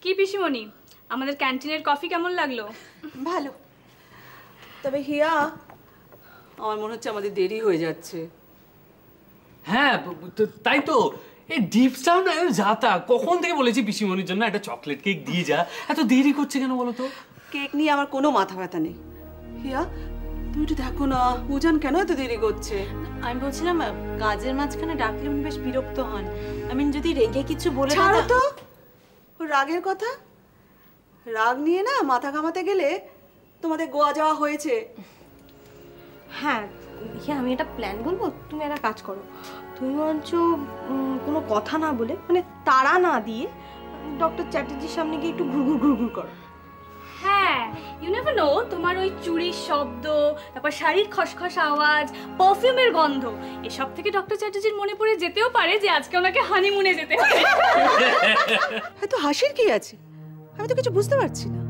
কি পিসিমণি, আমাদের ক্যান্টিনের কফি কেমন লাগলো? ভালো। তবে হিয়া, আমার মনে হচ্ছে আমাদের দেরি হয়ে যাচ্ছে। হ্যাঁ তাই তো, এই ডিপসটাও না যাতা। কখন থেকে বলেছি পিসিমণির জন্য একটা চকলেট কেক দিয়ে যা, এত দেরি করছে কেন বলো তো? কেক নিয়ে আমার কোনো মাথা ব্যথা নেই। হিয়া, তুমি একটু দেখো না উজান কেন এত দেরি করছে। আমি বলছিলাম কাজের মাঝখানে ডাকলে উনি বেশ বিরক্ত হন। আমি যদি রেগে কিছু বলে ছাড়ো তো ওর রাগের কথা। রাগ নিয়ে না মাথা ঘামাতে গেলে তোমাদের গোয়া যাওয়া হয়েছে। হ্যাঁ হ্যাঁ, আমি একটা প্ল্যান বলবো, তুমি একটা কাজ করো। তুমি বরঞ্চ কোনো কথা না বলে, মানে তাড়া না দিয়ে ডক্টর চ্যাটার্জির সামনে গিয়ে একটু ঘুরঘুর ঘুরঘুর করো। হ্যাঁ, ইউ নেভার নো, তোমার ওই চুড়ির শব্দ, তারপর শাড়ির খসখস আওয়াজ, পারফিউমের গন্ধ, এসব থেকে ডক্টর চ্যাটার্জির মনে পড়ে যেতেও পারে যে আজকে ওনাকে হানিমুনে যেতে হবে। এত হাসির কি আছে? আমি তো কিছু বুঝতে পারছি না।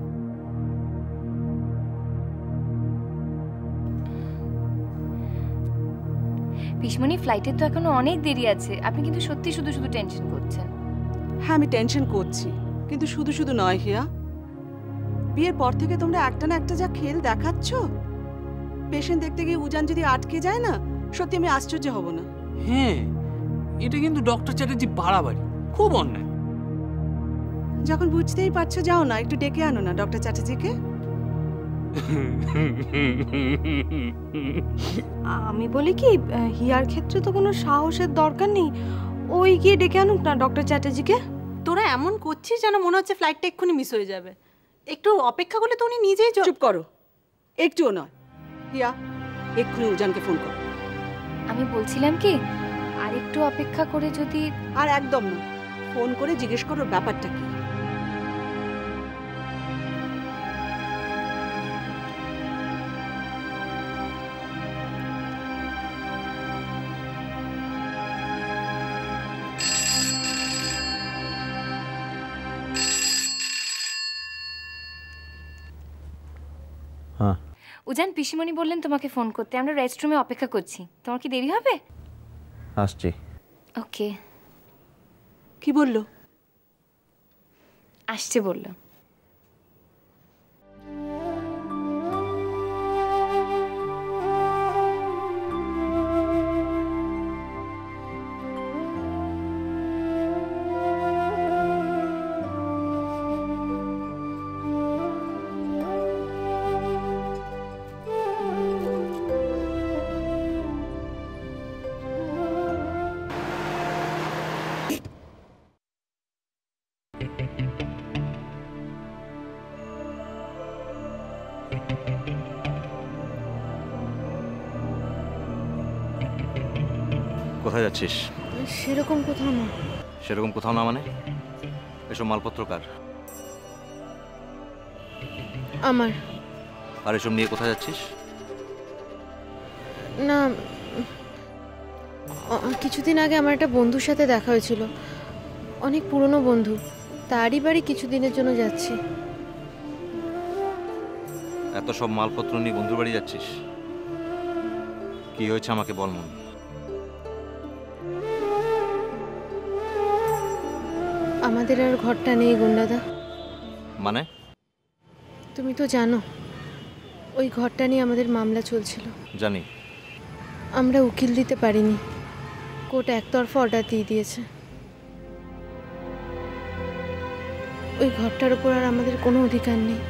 পিসমণি, ফ্লাইটের তো এখনো অনেক দেরি আছে, আপনি কিন্তু সত্যি শুধু শুধু টেনশন করছেন। হ্যাঁ, আমি টেনশন করছি, কিন্তু শুধু শুধু নয় হিয়া। বিয়ের পর থেকে তোমরা একটা না একটা যা খেল দেখাচ্ছ, পেশেন্ট দেখতে গিয়ে উজান যদি আটকে যায় না, সত্যি আমি আশ্চর্য হব না। হ্যাঁ, এটা কিন্তু ডক্টর চ্যাটার্জি বাড়াবাড়ি, খুব অন্যায়। যখন বুঝতেই পারছো, যাও না একটু ডেকে আনো না ডক্টর চ্যাটার্জিকে। আমি বলি কি, হিয়ার ক্ষেত্রে তো কোনো সাহসের দরকার নেই, ওই গিয়ে ডেকে আনুক না ডক্টর চ্যাটার্জিকে। তোরা এমন করছিস যেন মনে হচ্ছে ফ্লাইটটা এক্ষুনি মিস হয়ে যাবে। একটু অপেক্ষা করলে তো উনি নিজেই চুপ করো, একটুও নয়। হিয়া, এক্ষুনি উজানকে ফোন করো। আমি বলছিলাম কি, আর একটু অপেক্ষা করে যদি... আর একদম না, ফোন করে জিজ্ঞেস করো ব্যাপারটা কি। উজান, পিসিমণি বললেন তোমাকে ফোন করতে, আমরা রেস্টরুমে অপেক্ষা করছি। তোমার কি দেরি হবে? আসছি। ওকে। কি বললো? আসছে বললো। কোথায় যাচ্ছিস? সেরকম কোথাও না। সেরকম কোথাও না মানে? এসব মালপত্র কার? আমার। আর এসব নিয়ে কোথায় যাচ্ছিস? না, কিছুদিন আগে আমার একটা বন্ধুর সাথে দেখা হয়েছিল, অনেক পুরনো বন্ধু, তারই বাড়ি কিছুদিনের জন্য যাচ্ছি। এত সব মালপত্র নিয়ে বন্ধুর বাড়ি যাচ্ছিস? কি হয়েছে আমাকে বল মন। আমাদের আর ঘরটা নেই গুন্ডাদা। মানে? তুমি তো জানো ওই ঘরটা নিয়ে আমাদের মামলা চলছিল। জানি। আমরা উকিল দিতে পারিনি, কোর্ট একতরফা অর্ডার দিয়ে দিয়েছে। ওই ঘরটার উপর আর আমাদের কোনো অধিকার নেই।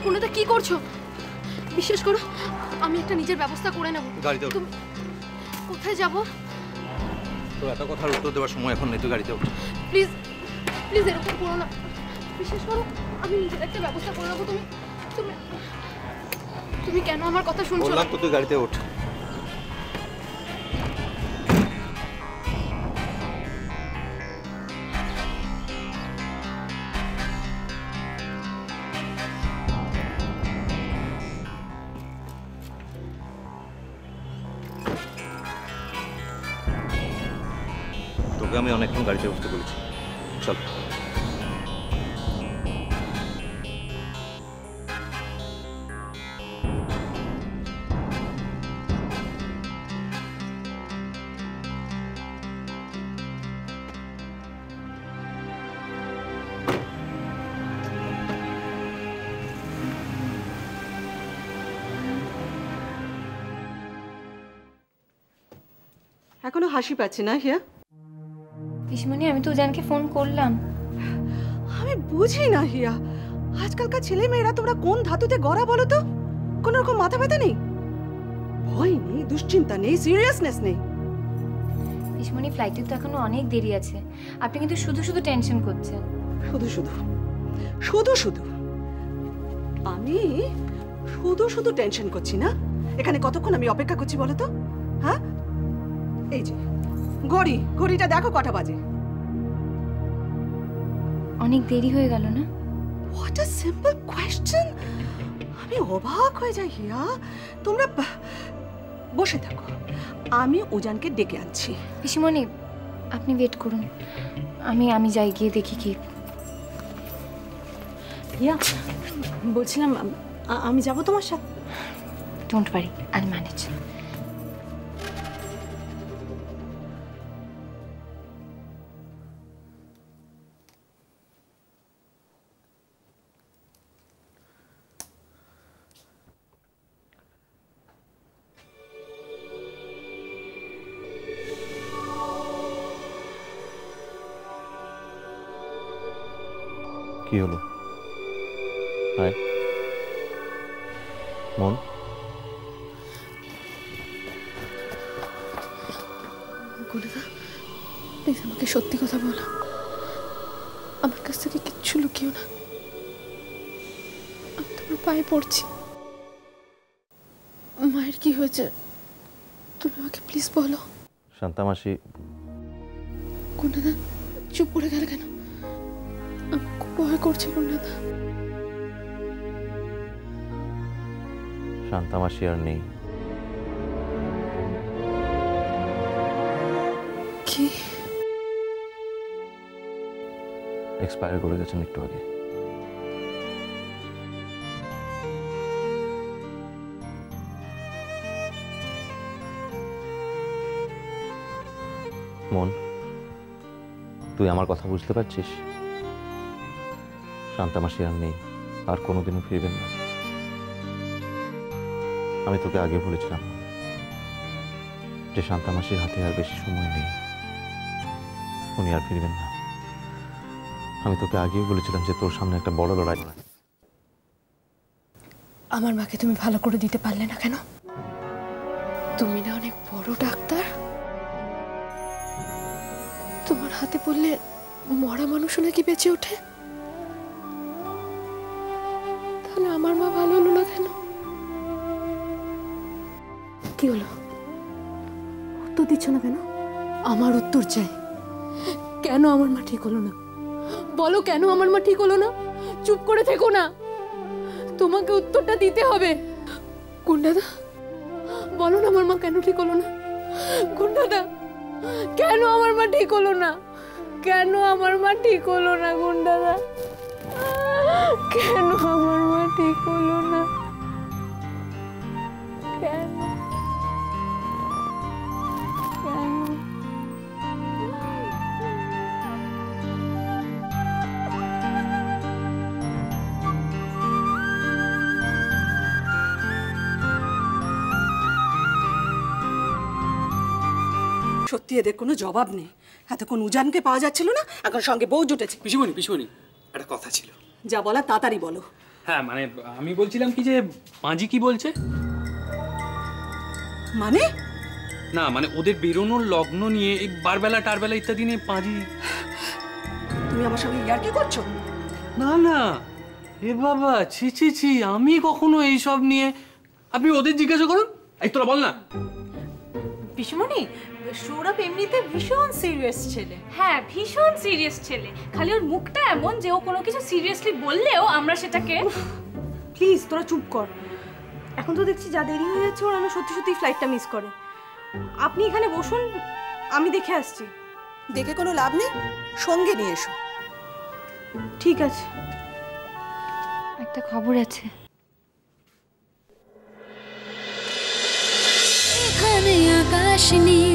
পুনদা, কি করছো? বিশ্বাস করো, আমি একটা নিজের ব্যবস্থা করে নেব। গাড়িতে ওঠ। কোথায় যাব? তো এত কথার উত্তর দেওয়ার সময় এখন নেই, তুই গাড়িতে ওঠ। প্লিজ প্লিজ এরকম করো না, বিশ্বাস করো, আমি নিজের একটা ব্যবস্থা করে নেবো। তুমি তুমি তুমি কেন আমার কথা শুনছো? বললাম তো তুই গাড়িতে ওঠ। তোকে আমি অনেকক্ষণ গাড়িতে উঠতে বলেছি, চল। এখনো হাসি পাচ্ছে না হিয়া? পিসিমণি আমি তো উজানকে ফোন করলাম। আমি বুঝি না হিয়া, আজকালকার ছেলে মেয়েরা তোমরা কোন ধাতুতে গড়া বলো তো? কোনো রকম মাথা ব্যথা নেই, ভয় নেই, দুশ্চিন্তা নেই, সিরিয়াসনেস নেই। পিসিমণি ফ্লাইটের তো এখনো অনেক দেরি আছে, আপনি কিন্তু শুধু শুধু টেনশন করছেন। শুধু শুধু শুধু শুধু আমি শুধু শুধু টেনশন করছি না? এখানে কতক্ষণ আমি অপেক্ষা করছি বলো তো? হ্যাঁ, এই যে ঘড়িটা দেখো কটা বাজে। অনেক দেরি হয়ে গেল না? What a simple question! আমি অবাক হয়ে যাই হিয়া। তোমরা বসে থাকো, আমি উজানকে ডেকে আনছি। পিসিমণি আপনি ওয়েট করুন, আমি যাই গিয়ে দেখি কি। হিয়া, বলছিলাম আমি যাব তোমার সাথে। Don't worry, I manage. কি হলো? হাই মন, গুণদা প্লিজ আমাকে সত্যি কথা বলো, আমার কাছ থেকে কিচ্ছু লুকিও না, আমি তোমার পায়ে পড়ছি। মায়ের কি হয়েছে তুমি আমাকে প্লিজ বলো। শান্তা মাসি। গুণদা চুপ করে গেল কেন? আমার খুব ভয় করছে গুণদা। শান্তা মাসি আর নেই। কি? এক্সপায়ার করে গেছেন একটু আগে। মন, তুই আমার কথা বুঝতে পারছিস? শান্তা মাসি আর নেই, আর কোনোদিনও ফিরবেন না। আমি তোকে আগে বলেছিলাম যে শান্তা মাসির হাতে আর বেশি সময় নেই, উনি আর ফিরবেন না। আমি তোকে আগেই বলেছিলাম যে তোর সামনে একটা বড় লড়াই। আমার মাকে তুমি ভালো করে দিতে পারলে না কেন? তুমি না অনেক বড় ডাক্তার, তোমার হাতে পড়লে মরা মানুষও নাকি বেঁচে ওঠে। তাহলে আমার মা ভালো হলো না কেন? কি হলো? উত্তর দিচ্ছ না কেন? আমার উত্তর চাই। কেন আমার মা ঠিক হলো না? বলো কেন আমার মা ঠিক হলো না? চুপ করে থেকো না, তোমাকে উত্তরটা দিতে হবে। গুন্ডাদা বলো না আমার মা কেন ঠিক হলো না? গুন্ডাদা কেন আমার মা ঠিক হলো না? কেন আমার মা ঠিক হলো না? গুন্ডাদা কেন আমার মা ঠিক হলো না? কেন? কেন? সত্যি এদের কোনো জবাব নেই। এতক্ষণ উজানকে পাওয়া যাচ্ছিল না, এখন সঙ্গে বউ জুটেছে। পিসিমণি একটা কথা ছিল। যা বলার তাড়াতাড়ি বলো। হ্যাঁ মানে আমি বলছিলাম কি যে পাঁজি কি বলছে? মানে? না মানে ওদের বেরোনোর লগ্ন নিয়ে এই বারবেলা টারবেলা ইত্যাদি নিয়ে পাঁজি। তুমি আমার সঙ্গে ইয়ার্কি করছো? না না, এ বাবা ছি ছি ছি, আমি কখনো এইসব নিয়ে। আপনি ওদের জিজ্ঞাসা করুন। এই তোরা বল না। পিসিমণি, সৌরভ এমনিতে ভীষণ সিরিয়াস ছেলে। হ্যাঁ, ভীষণ সিরিয়াস ছেলে। খালি ওর মুখটা এমন যে ও কোনো কিছু সিরিয়াসলি বললেও আমরা সেটাকে। প্লিজ তোরা চুপ কর। এখন তো দেখছি যা দেরি হয়ে যাচ্ছে ওর, আমরা সত্যি সত্যি ফ্লাইটটা মিস করে। আপনি এখানে বসুন, আমি দেখে আসছি। দেখে কোনো লাভ নেই, সঙ্গে নিয়ে এসো। ঠিক আছে। একটা খবর আছে। এখানে আকাশ নীল।